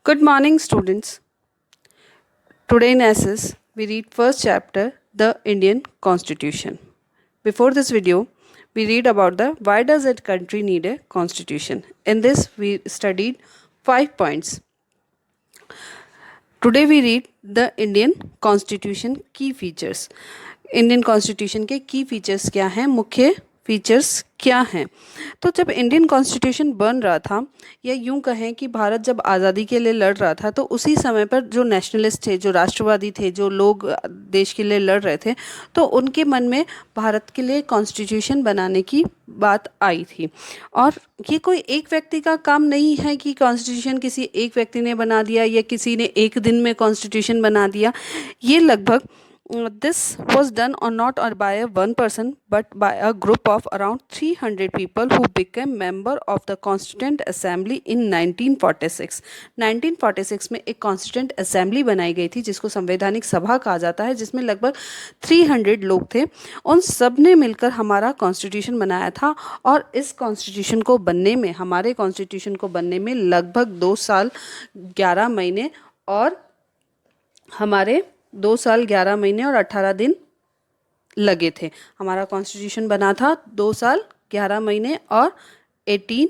Good morning, students. Today in SS, we read first chapter, the Indian Constitution. Before this video, we read about the why does a country need a constitution. In this, we studied 5 points. Today we read the Indian Constitution key features. Indian constitution के की features क्या हैं, मुख्य features क्या हैं। तो जब Indian constitution बन रहा था, या यूं कहें कि भारत जब आज़ादी के लिए लड़ रहा था, तो उसी समय पर जो नेशनलिस्ट थे, जो राष्ट्रवादी थे, जो लोग देश के लिए लड़ रहे थे, तो उनके मन में भारत के लिए कॉन्स्टिट्यूशन बनाने की बात आई थी। और ये कोई एक व्यक्ति का काम नहीं है कि कॉन्स्टिट्यूशन किसी एक व्यक्ति ने बना दिया या किसी ने एक दिन में कॉन्स्टिट्यूशन बना दिया। ये लगभग this was done or not or by a one person but by a group of around 300 people who became member of the Constituent Assembly in 1946. 1946 में एक Constituent Assembly बनाई गई थी जिसको संवैधानिक सभा कहा जाता है, जिसमें लगभग 300 लोग थे। उन सब ने मिलकर हमारा कॉन्स्टिट्यूशन बनाया था और इस कॉन्स्टिट्यूशन को बनने में, हमारे कॉन्स्टिट्यूशन को बनने में लगभग 2 साल 11 महीने और हमारे 2 साल 11 महीने और 18 दिन लगे थे। हमारा कॉन्स्टिट्यूशन बना था 2 साल 11 महीने और 18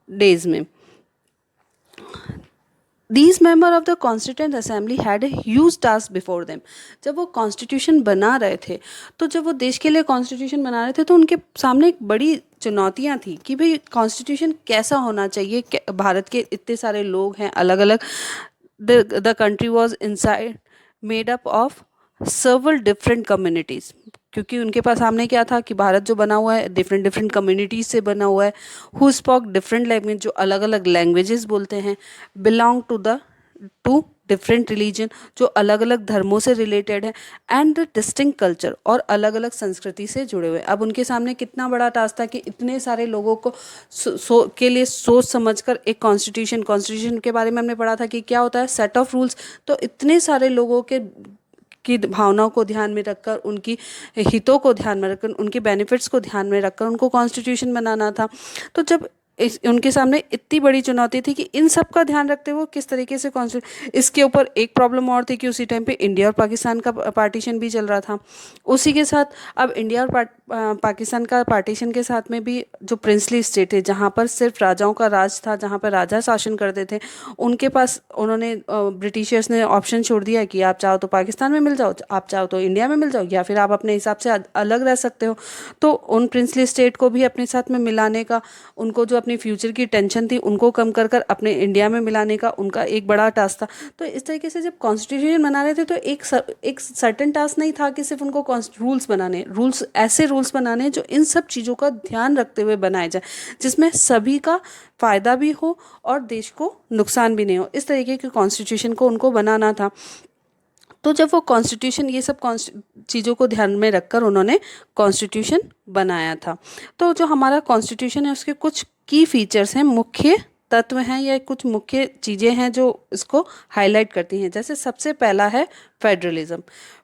डेज में। These members of the Constituent Assembly had a huge task before them. जब वो कॉन्स्टिट्यूशन बना रहे थे, तो जब वो देश के लिए कॉन्स्टिट्यूशन बना रहे थे, तो उनके सामने एक बड़ी चुनौतियां थी कि भाई कॉन्स्टिट्यूशन कैसा होना चाहिए। भारत के इतने सारे लोग हैं, अलग अलग। The country was inside made up of several different communities, क्योंकि उनके पास सामने क्या था कि भारत जो बना हुआ है डिफरेंट डिफरेंट कम्युनिटीज से बना हुआ है, हु स्पोक डिफरेंट लैंग्वेज, जो अलग अलग लैंग्वेजेस बोलते हैं, बिलोंग टू डिफरेंट रिलीजन, जो अलग अलग धर्मों से रिलेटेड है, एंड द डिस्टिंक्ट कल्चर, और अलग अलग संस्कृति से जुड़े हुए। अब उनके सामने कितना बड़ा टास्क था कि इतने सारे लोगों को के लिए सोच समझकर एक कॉन्स्टिट्यूशन के बारे में हमने पढ़ा था कि क्या होता है, सेट ऑफ रूल्स। तो इतने सारे लोगों के की भावनाओं को ध्यान में रखकर, उनकी हितों को ध्यान में रखकर, उनके बेनिफिट्स को ध्यान में रखकर उनको कॉन्स्टिट्यूशन बनाना था। तो जब उनके सामने इतनी बड़ी चुनौती थी कि इन सब का ध्यान रखते हुए किस तरीके से इसके ऊपर एक प्रॉब्लम और थी कि उसी टाइम पे इंडिया और पाकिस्तान का पार्टीशन भी चल रहा था। उसी के साथ अब इंडिया और पाकिस्तान का पार्टीशन के साथ में भी जो प्रिंसली स्टेट है, जहाँ पर सिर्फ राजाओं का राज था, जहाँ पर राजा शासन करते थे, उनके पास उन्होंने ब्रिटिशर्स ने ऑप्शन छोड़ दिया कि आप चाहो तो पाकिस्तान में मिल जाओ, आप चाहो तो इंडिया में मिल जाओ, या फिर आप अपने हिसाब से अलग रह सकते हो। तो उन प्रिंसली स्टेट को भी अपने साथ में मिलाने का, उनको जो अपनी फ्यूचर की टेंशन थी उनको कम कर कर अपने इंडिया में मिलाने का उनका एक बड़ा टास्क था। तो इस तरीके से जब कॉन्स्टिट्यूशन बना रहे थे, तो एक सर्टेन टास्क नहीं था कि सिर्फ उनको रूल्स बनाने, ऐसे रूल्स बनाने जो इन सब चीज़ों का ध्यान रखते हुए बनाए जाए, जिसमें सभी का फ़ायदा भी हो और देश को नुकसान भी नहीं हो। इस तरीके के कॉन्स्टिट्यूशन को उनको बनाना था। तो जब वो कॉन्स्टिट्यूशन, ये सब चीज़ों को ध्यान में रखकर उन्होंने कॉन्स्टिट्यूशन बनाया था। तो जो हमारा कॉन्स्टिट्यूशन है उसके कुछ की फीचर्स हैं, मुख्य तत्व हैं, या कुछ मुख्य चीज़ें हैं जो इसको हाईलाइट करती हैं। जैसे सबसे पहला है फेडरलिज्म।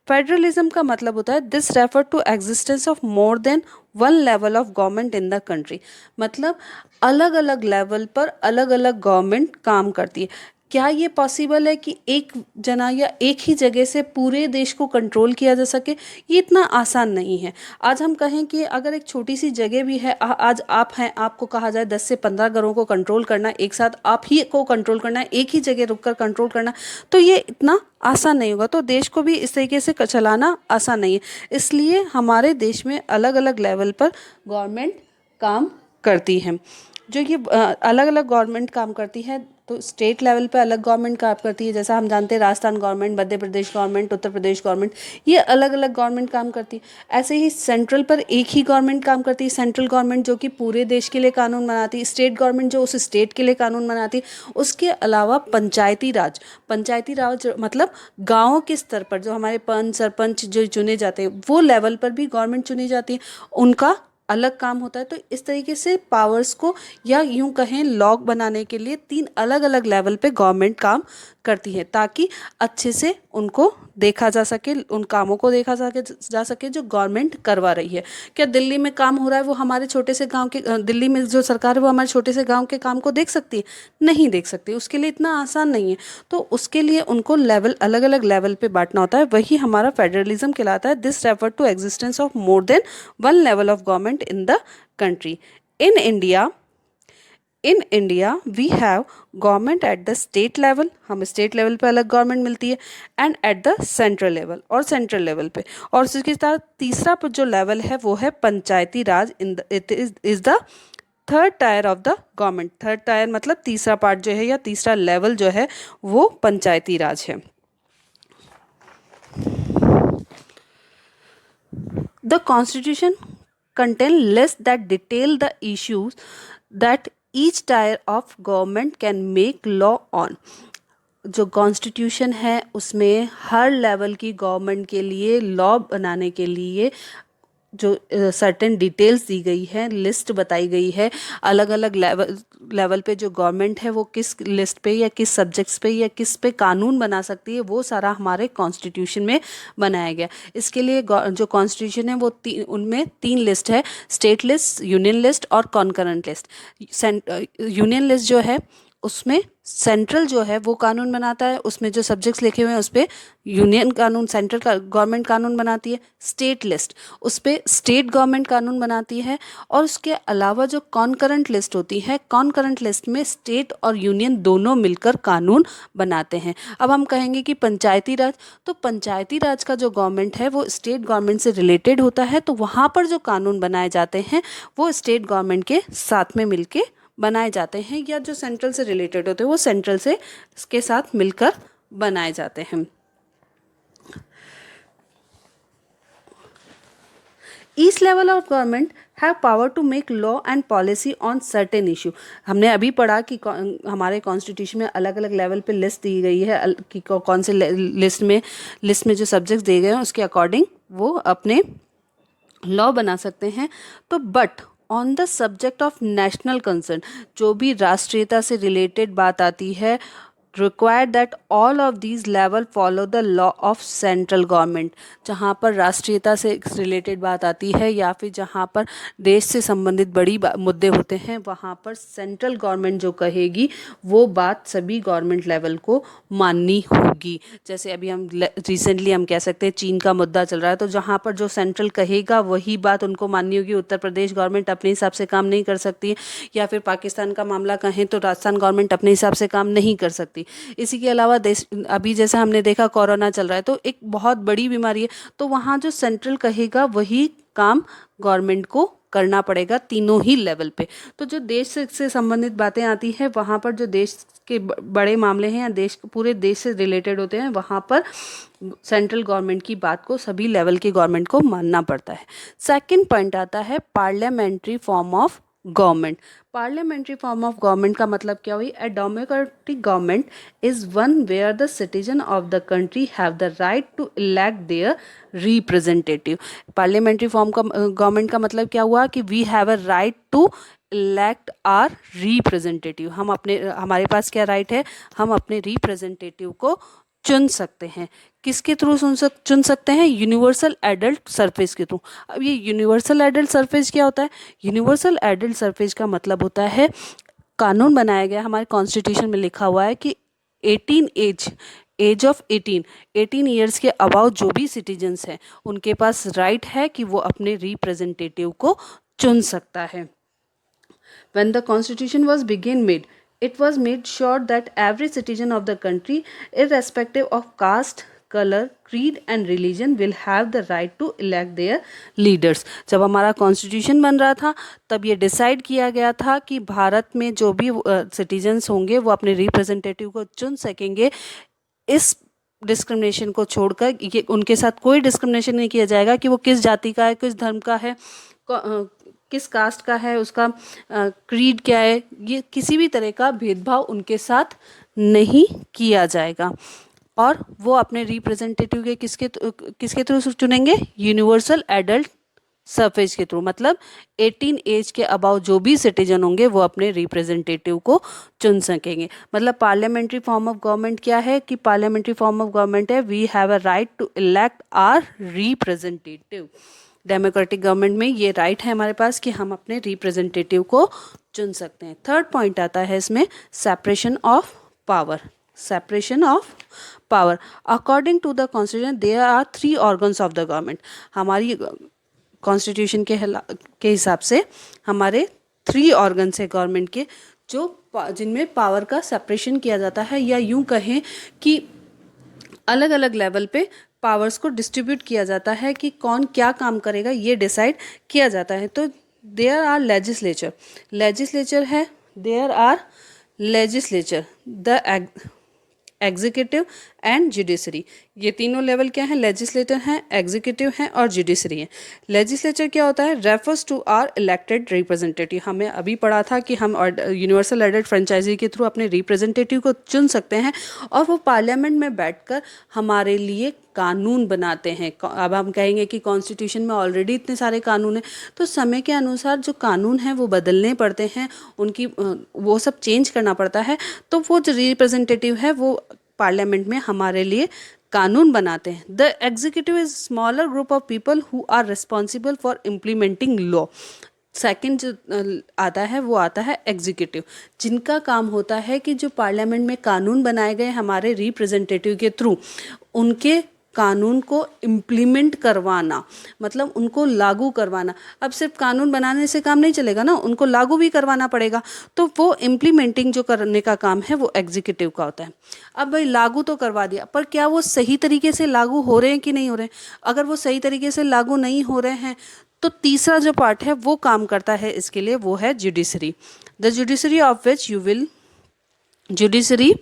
फेडरलिज्म का मतलब होता है this refer to existence of more than one level of government in the country. मतलब अलग अलग लेवल पर अलग अलग गवर्नमेंट काम करती है। क्या ये पॉसिबल है कि एक जना या एक ही जगह से पूरे देश को कंट्रोल किया जा सके? ये इतना आसान नहीं है। आज हम कहें कि अगर एक छोटी सी जगह भी है, आज आप हैं, आपको कहा जाए 10 से 15 घरों को कंट्रोल करना, एक साथ आप ही को कंट्रोल करना है, एक ही जगह रुककर कंट्रोल करना, तो ये इतना आसान नहीं होगा। तो देश को भी इस तरीके से चलाना आसान नहीं है। इसलिए हमारे देश में अलग अलग लेवल पर गवर्नमेंट काम करती है। जो ये अलग अलग गवर्नमेंट काम करती है, तो स्टेट लेवल पे अलग गवर्नमेंट काम करती है। जैसा हम जानते हैं Rajasthan government, Madhya Pradesh government, Uttar Pradesh government, ये अलग अलग गवर्नमेंट काम करती है। ऐसे ही सेंट्रल पर एक ही गवर्नमेंट काम करती है, सेंट्रल गवर्नमेंट जो कि पूरे देश के लिए कानून बनाती है, स्टेट गवर्नमेंट जो उस स्टेट के लिए कानून बनाती है। उसके अलावा पंचायती राज मतलब गाँव के स्तर पर जो हमारे पंच सरपंच जो चुने जाते हैं, वो लेवल पर भी गवर्नमेंट चुनी जाती है, उनका अलग काम होता है। तो इस तरीके से पावर्स को, या यूं कहें लॉ बनाने के लिए, तीन अलग अलग लेवल पे गवर्नमेंट काम करती है, ताकि अच्छे से उनको देखा जा सके, उन कामों को देखा जा सके जो गवर्नमेंट करवा रही है। क्या दिल्ली में काम हो रहा है वो हमारे छोटे से गांव के दिल्ली में जो सरकार है वो हमारे छोटे से गांव के काम को देख सकती है? नहीं देख सकती, उसके लिए इतना आसान नहीं है। तो उसके लिए उनको लेवल, अलग अलग लेवल पे बांटना होता है, वही हमारा फेडरलिज्म कहलाता है। This refer to existence of more than one level of government in the country. In India, in India we have government at the state level, हम state level पे अलग government मिलती है, and at the central level और central level पे। और उसके साथ तीसरा जो level है वो है पंचायती राज। it is the third tier of the government। third tier मतलब तीसरा पार्ट जो है या तीसरा level जो है वो पंचायती राज है। The constitution contain lists that detail the issues that each tier of government can make law on। जो कॉन्स्टिट्यूशन है उसमें हर लेवल की गवर्नमेंट के लिए लॉ बनाने के लिए जो सर्टेन डिटेल्स दी गई है, लिस्ट बताई गई है, अलग अलग लेवल पे जो गवर्नमेंट है वो किस लिस्ट पे या किस सब्जेक्ट्स पे या किस पे कानून बना सकती है, वो सारा हमारे कॉन्स्टिट्यूशन में बनाया गया। इसके लिए जो कॉन्स्टिट्यूशन है वो उनमें तीन लिस्ट है, स्टेट लिस्ट, यूनियन लिस्ट और कॉन्करेंट लिस्ट। यूनियन लिस्ट जो है उसमें सेंट्रल जो है वो कानून बनाता है, उसमें जो सब्जेक्ट्स लिखे हुए हैं उस पर यूनियन कानून, सेंट्रल का गवर्नमेंट कानून बनाती है। स्टेट लिस्ट, उस पर स्टेट गवर्नमेंट कानून बनाती है। और उसके अलावा जो कॉन्करेंट लिस्ट होती है, कॉन्करेंट लिस्ट में स्टेट और यूनियन दोनों मिलकर कानून बनाते हैं। अब हम कहेंगे कि पंचायती राज, तो पंचायती राज का जो गवर्नमेंट है वो स्टेट गवर्नमेंट से रिलेटेड होता है, तो वहाँ पर जो कानून बनाए जाते हैं वो स्टेट गवर्नमेंट के साथ में मिलके बनाए जाते हैं, या जो सेंट्रल से रिलेटेड होते हैं वो सेंट्रल से इसके साथ मिलकर बनाए जाते हैं। Each level of government have power to make law and policy on certain issue. हमने अभी पढ़ा कि हमारे कॉन्स्टिट्यूशन में अलग अलग लेवल पे लिस्ट दी गई है कि कौन से लिस्ट में जो सब्जेक्ट्स दिए गए हैं उसके अकॉर्डिंग वो अपने लॉ बना सकते हैं। तो but on the subject of national concern, जो भी राष्ट्रीयता से रिलेटेड बात आती है, require that all of these level follow the law of central government. जहाँ पर राष्ट्रीयता से रिलेटेड बात आती है या फिर जहाँ पर देश से संबंधित बड़ी मुद्दे होते हैं, वहाँ पर सेंट्रल गवर्नमेंट जो कहेगी वो बात सभी गवर्नमेंट लेवल को माननी होगी। जैसे अभी हम रिसेंटली हम कह सकते हैं चीन का मुद्दा चल रहा है, तो जहाँ पर जो सेंट्रल कहेगा वही बात उनको माननी होगी। उत्तर प्रदेश गवर्नमेंट अपने हिसाब से काम नहीं कर सकती, या फिर पाकिस्तान का मामला कहें तो राजस्थान गवर्नमेंट अपने हिसाब से काम नहीं कर सकती। इसी के अलावा देश, अभी जैसे हमने देखा कोरोना चल रहा है तो एक बहुत बड़ी बीमारी है, तो वहाँ जो सेंट्रल कहेगा वही काम गवर्नमेंट को करना पड़ेगा तीनों ही लेवल पे। तो जो देश से संबंधित बातें आती हैं वहाँ पर जो देश के बड़े मामले हैं या पूरे देश से रिलेटेड होते हैं, वहाँ पर सेंट्रल गवर्नमेंट की बात को सभी लेवल के गवर्नमेंट को मानना पड़ता है। सेकंड पॉइंट आता है parliamentary form of government. Parliamentary form of government का मतलब क्या हुई? A democratic government is one where the citizen of the country have the right to elect their representative. Parliamentary form का गवर्नमेंट का मतलब क्या हुआ कि we have a right to elect our representative. हमारे पास क्या राइट है? हम अपने रिप्रेजेंटेटिव को चुन सकते हैं। किसके थ्रू चुन सकते हैं? यूनिवर्सल एडल्ट सरफेस के थ्रू। अब ये यूनिवर्सल एडल्ट सरफेस क्या होता है? यूनिवर्सल एडल्ट सरफेस का मतलब होता है, कानून बनाया गया हमारे कॉन्स्टिट्यूशन में लिखा हुआ है कि 18 एज ऑफ 18 ईयर्स के अबाउ जो भी सिटीजन्स हैं उनके पास राइट है कि वो अपने रिप्रेजेंटेटिव को चुन सकता है। When the constitution was made, it was made sure that every citizen of the country, irrespective of caste, color, creed and religion, will have the right to elect their leaders। जब हमारा constitution बन रहा था तब ये decide किया गया था कि भारत में जो भी सिटीजन्स होंगे वो अपने रिप्रेजेंटेटिव को चुन सकेंगे। इस डिस्क्रिमिनेशन को छोड़कर ये उनके साथ कोई डिस्क्रिमिनेशन नहीं किया जाएगा कि वो किस जाति का है, किस धर्म का है, किस कास्ट का है, उसका क्रीड क्या है, ये किसी भी तरह का भेदभाव उनके साथ नहीं किया जाएगा। और वो अपने रिप्रेजेंटेटिव के किसके थ्रू चुनेंगे? यूनिवर्सल एडल्ट सफेज के थ्रू, मतलब 18 एज के अबाउ जो भी सिटीजन होंगे वो अपने रिप्रेजेंटेटिव को चुन सकेंगे। मतलब पार्लियामेंट्री फॉर्म ऑफ गवर्नमेंट क्या है कि पार्लियामेंट्री फॉर्म ऑफ गवर्नमेंट है we have a right to elect our representative. Democratic government में ये राइट है हमारे पास कि हम अपने रिप्रेजेंटेटिव को चुन सकते हैं। थर्ड पॉइंट आता है इसमें separation of power. Separation of power according to the constitution there are 3 organs of the government. हमारी कॉन्स्टिट्यूशन के हिसाब से हमारे 3 ऑर्गन्स है गवर्नमेंट के जो जिनमें पावर का सेपरेशन किया जाता है, या यूं कहें कि अलग अलग लेवल पे पावर्स को डिस्ट्रीब्यूट किया जाता है कि कौन क्या काम करेगा ये डिसाइड किया जाता है। तो देयर आर लेजिस्लेचर, लेजिस्लेचर है, there are legislature, the executive and judiciary. ये तीनों लेवल क्या है, लेजिस्लेटर हैं, एग्जीक्यूटिव हैं और जुडिशरी हैं। लेजिस्लेचर क्या होता है, refers to our elected representative. हमें अभी पढ़ा था कि हम यूनिवर्सल एडेड फ्रेंचाइजी के थ्रू अपने रिप्रेजेंटेटिव को चुन सकते हैं और वो पार्लियामेंट में बैठकर हमारे लिए कानून बनाते हैं। अब हम कहेंगे कि कॉन्स्टिट्यूशन में ऑलरेडी इतने सारे कानून हैं, तो समय के अनुसार जो कानून हैं वो बदलने पड़ते हैं, उनकी वो सब चेंज करना पड़ता है। तो वो जो रिप्रेजेंटेटिव है वो पार्लियामेंट में हमारे लिए कानून बनाते हैं। The executive is smaller group of people who are responsible for implementing law. Second जो आता है वो आता है एग्जीक्यूटिव, जिनका काम होता है कि जो पार्लियामेंट में कानून बनाए गए हमारे रिप्रेजेंटेटिव के थ्रू उनके कानून को इम्प्लीमेंट करवाना, मतलब उनको लागू करवाना। अब सिर्फ कानून बनाने से काम नहीं चलेगा ना, उनको लागू भी करवाना पड़ेगा। तो वो इम्प्लीमेंटिंग जो करने का काम है वो एग्जीक्यूटिव का होता है। अब भाई लागू तो करवा दिया, पर क्या वो सही तरीके से लागू हो रहे हैं कि नहीं हो रहे हैं? अगर वो सही तरीके से लागू नहीं हो रहे हैं तो तीसरा जो पार्ट है वो काम करता है इसके लिए, वो है judiciary. The judiciary of which you will judiciary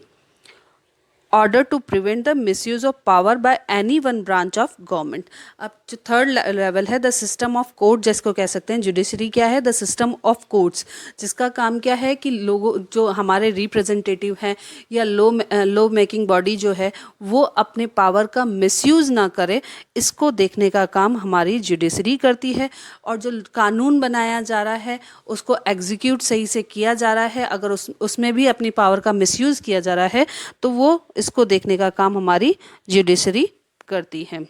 order to prevent the misuse of power by any one branch of government। अब जो थर्ड लेवल है द सिस्टम ऑफ कोर्ट, जिसको कह सकते हैं जुडिशरी क्या है, द सिस्टम ऑफ कोर्ट्स, जिसका काम क्या है कि लोगों जो हमारे रिप्रेजेंटेटिव हैं या लॉ मेकिंग बॉडी जो है वो अपने पावर का मिसयूज ना करे, इसको देखने का काम हमारी जुडिशरी करती है। और जो कानून बनाया जा रहा है उसको एग्जीक्यूट सही से किया जा रहा है, अगर उसमें भी अपनी पावर का मिसयूज किया जा रहा है तो वो इसको देखने का काम हमारी जुडिशरी करती है।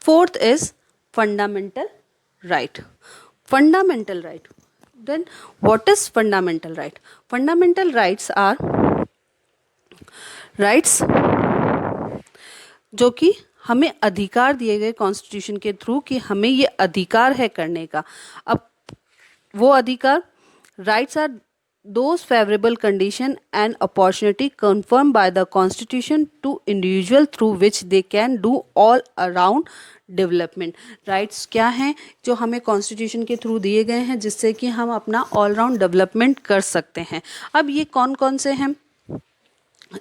Fourth is fundamental right. Fundamental right, then what is fundamental right? Fundamental rights are rights जो कि हमें अधिकार दिए गए कॉन्स्टिट्यूशन के थ्रू कि हमें ये अधिकार है करने का। अब वो अधिकार, rights are those favorable condition and opportunity confirmed by the constitution to individual through which they can do all around development. Rights क्या हैं जो हमें कॉन्स्टिट्यूशन के थ्रू दिए गए हैं जिससे कि हम अपना ऑल राउंड डेवलपमेंट कर सकते हैं। अब ये कौन कौन से हैं?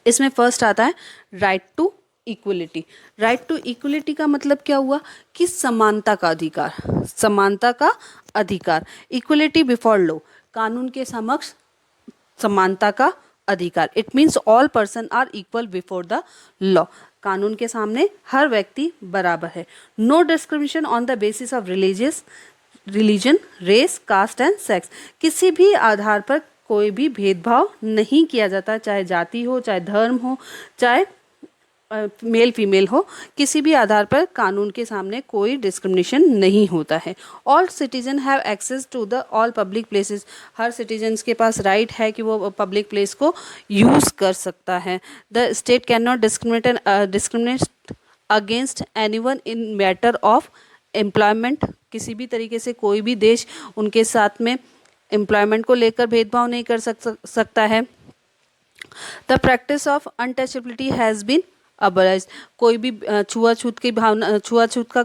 इसमें फर्स्ट आता है right to equality. Right to equality का मतलब क्या हुआ कि समानता का अधिकार, समानता का अधिकार। इक्वलिटी बिफोर लॉ, कानून के समक्ष समानता का अधिकार। It means all person are equal before the law, कानून के सामने हर व्यक्ति बराबर है। No discrimination on the basis of religion, race, caste and sex, किसी भी आधार पर कोई भी भेदभाव नहीं किया जाता, चाहे जाति हो, चाहे धर्म हो, चाहे मेल फीमेल हो, किसी भी आधार पर कानून के सामने कोई डिस्क्रिमिनेशन नहीं होता है। All citizen have access to the all public places, हर सिटीजन्स के पास राइट है कि वो पब्लिक प्लेस को यूज़ कर सकता है। The state can not discriminate against anyone in matter of employment, किसी भी तरीके से कोई भी देश उनके साथ में एम्प्लॉयमेंट को लेकर भेदभाव नहीं कर सकता है। The practice of untouchability has been abolished, कोई भी छुआछूत की भावना, छुआछूत का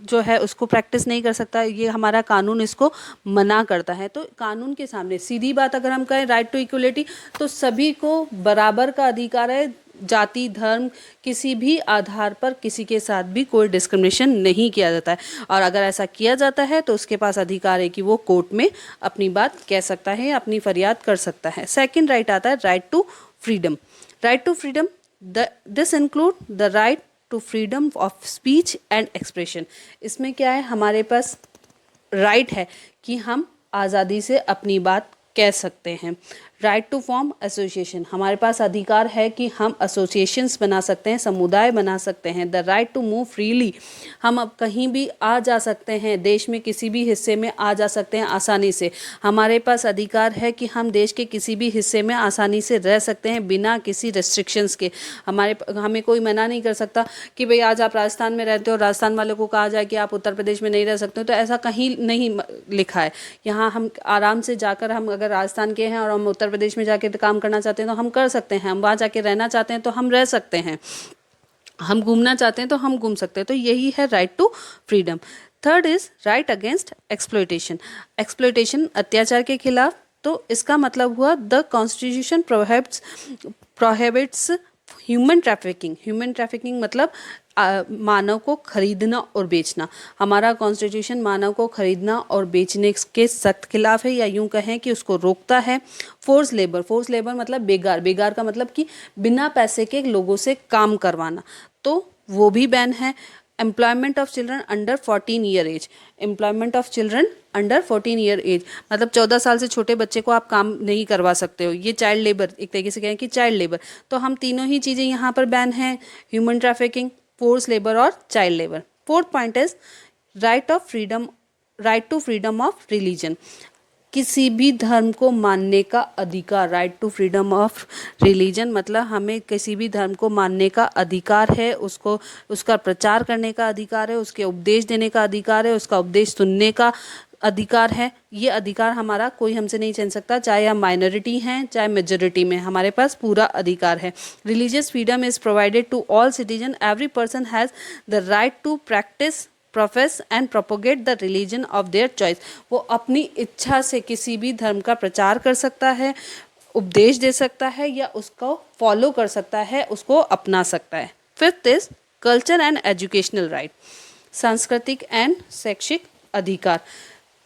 जो है उसको प्रैक्टिस नहीं कर सकता, ये हमारा कानून इसको मना करता है। तो कानून के सामने सीधी बात अगर हम कहें राइट टू इक्वलिटी, तो सभी को बराबर का अधिकार है, जाति धर्म किसी भी आधार पर किसी के साथ भी कोई डिस्क्रिमिनेशन नहीं किया जाता है। और अगर ऐसा किया जाता है तो उसके पास अधिकार है कि वो कोर्ट में अपनी बात कह सकता है, अपनी फरियाद कर सकता है। सेकंड राइट आता है right to freedom. Right to freedom, this include the right to freedom of speech and expression. इसमें क्या है, हमारे पास राइट है कि हम आज़ादी से अपनी बात कह सकते हैं। राइट टू फॉर्म एसोसिएशन, हमारे पास अधिकार है कि हम एसोसिएशंस बना सकते हैं, समुदाय बना सकते हैं। The right to move freely, हम अब कहीं भी आ जा सकते हैं, देश में किसी भी हिस्से में आ जा सकते हैं आसानी से। हमारे पास अधिकार है कि हम देश के किसी भी हिस्से में आसानी से रह सकते हैं बिना किसी रेस्ट्रिक्शंस के। हमें कोई मना नहीं कर सकता कि भाई आज आप राजस्थान में रहते हो, राजस्थान वालों को कहा जाए कि आप उत्तर प्रदेश में नहीं रह सकते हो, तो ऐसा कहीं नहीं लिखा है। यहाँ हम आराम से जाकर, हम अगर राजस्थान के हैं और हम उत्तर प्रदेश में जाके काम करना चाहते हैं तो हम कर सकते हैं, हम वहाँ जाके रहना चाहते हैं तो हम रह सकते हैं, हम घूमना चाहते हैं तो हम घूम सकते हैं। तो यही है right to freedom. Third is right against exploitation. Exploitation, अत्याचार के खिलाफ। तो इसका मतलब हुआ the constitution prohibits human trafficking. Human trafficking मतलब मानव को खरीदना और बेचना। हमारा कॉन्स्टिट्यूशन मानव को खरीदना और बेचने के सख्त खिलाफ है, या यूं कहें कि उसको रोकता है। फोर्स लेबर, फोर्स लेबर मतलब बेगार, बेगार का मतलब कि बिना पैसे के लोगों से काम करवाना, तो वो भी बैन है। Employment of children under 14 year age, employment of children under 14 year age मतलब 14 साल से छोटे बच्चे को आप काम नहीं करवा सकते हो, ये चाइल्ड लेबर, एक तरीके से कहें कि चाइल्ड लेबर। तो हम तीनों ही चीज़ें यहाँ पर बैन हैं, ह्यूमन ट्रैफिकिंग, फोर्स लेबर और child labour. Fourth point is right of freedom, right to freedom of religion. किसी भी धर्म को मानने का अधिकार, right to freedom of religion मतलब हमें किसी भी धर्म को मानने का अधिकार है, उसको उसका प्रचार करने का अधिकार है, उसके उपदेश देने का अधिकार है, उसका उपदेश सुनने का अधिकार है। ये अधिकार हमारा कोई हमसे नहीं छीन सकता, चाहे हम माइनॉरिटी हैं चाहे मेजॉरिटी में, हमारे पास पूरा अधिकार है। Religious freedom is provided to all citizen, every person has the right to practise, profess and propagate the religion of their choice. वो अपनी इच्छा से किसी भी धर्म का प्रचार कर सकता है, उपदेश दे सकता है, या उसको फॉलो कर सकता है, उसको अपना सकता है। Fifth is culture and educational right, सांस्कृतिक एंड शैक्षिक अधिकार।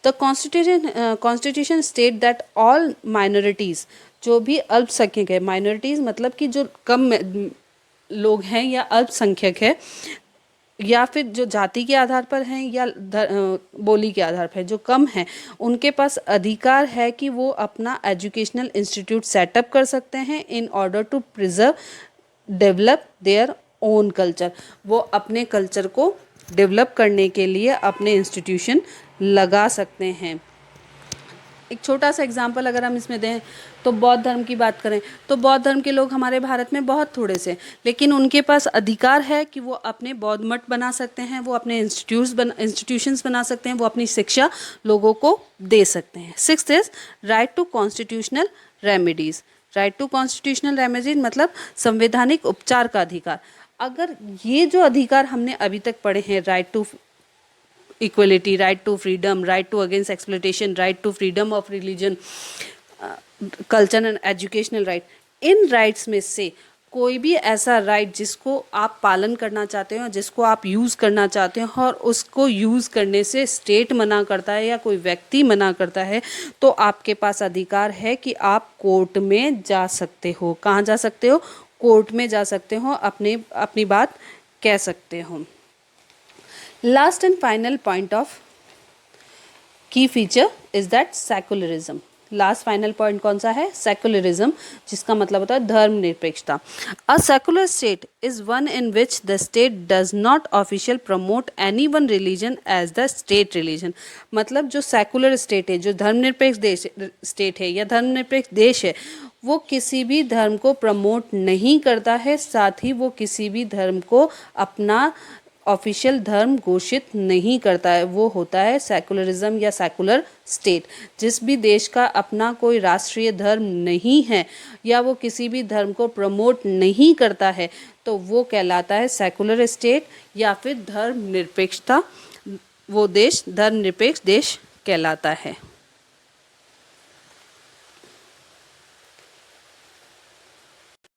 The constitution state that all minorities, जो भी अल्पसंख्यक है, माइनॉरिटीज़ मतलब कि जो कम लोग हैं या अल्पसंख्यक है, या फिर जो जाति के आधार पर हैं या बोली के आधार पर जो कम हैं, उनके पास अधिकार है कि वो अपना एजुकेशनल इंस्टीट्यूट सेटअप कर सकते हैं in order to preserve develop their own culture. वो अपने कल्चर को डेवलप करने के लिए अपने इंस्टीट्यूशन लगा सकते हैं। एक छोटा सा एग्जाम्पल अगर हम इसमें दें तो बौद्ध धर्म की बात करें तो बौद्ध धर्म के लोग हमारे भारत में बहुत थोड़े से, लेकिन उनके पास अधिकार है कि वो अपने बौद्ध मठ बना सकते हैं, वो अपने इंस्टीट्यूशंस बना सकते हैं, वो अपनी शिक्षा लोगों को दे सकते हैं। Sixth is right to constitutional remedies. Right to constitutional remedies मतलब संवैधानिक उपचार का अधिकार। अगर ये जो अधिकार हमने अभी तक पढ़े हैं, right to equality, right to freedom, right to against exploitation, right to freedom of religion, culture and educational right, इन राइट्स में से कोई भी ऐसा राइट जिसको आप पालन करना चाहते हो, जिसको आप यूज़ करना चाहते हो और उसको यूज़ करने से स्टेट मना करता है या कोई व्यक्ति मना करता है, तो आपके पास अधिकार है कि आप कोर्ट में जा सकते हो। कहाँ जा सकते हो? कोर्ट में जा सकते हो, अपनी बात कह सकते हो। Last and final point of key feature is that secularism. Last final point कौन सा है? सेकुलरिज्म, जिसका मतलब होता है धर्मनिरपेक्षता। A secular state is one in which the state does not official promote any one religion as the state religion. मतलब जो सेकुलर स्टेट है, जो धर्मनिरपेक्ष देश स्टेट है या धर्मनिरपेक्ष देश है, वो किसी भी धर्म को प्रमोट नहीं करता है, साथ ही वो किसी भी धर्म को अपना ऑफिशियल धर्म घोषित नहीं करता है। वो होता है सेकुलरिज्म या सेकुलर स्टेट। जिस भी देश का अपना कोई राष्ट्रीय धर्म नहीं है या वो किसी भी धर्म को प्रमोट नहीं करता है, तो वो कहलाता है सेकुलर स्टेट या फिर धर्मनिरपेक्षता, वो देश धर्मनिरपेक्ष देश कहलाता है।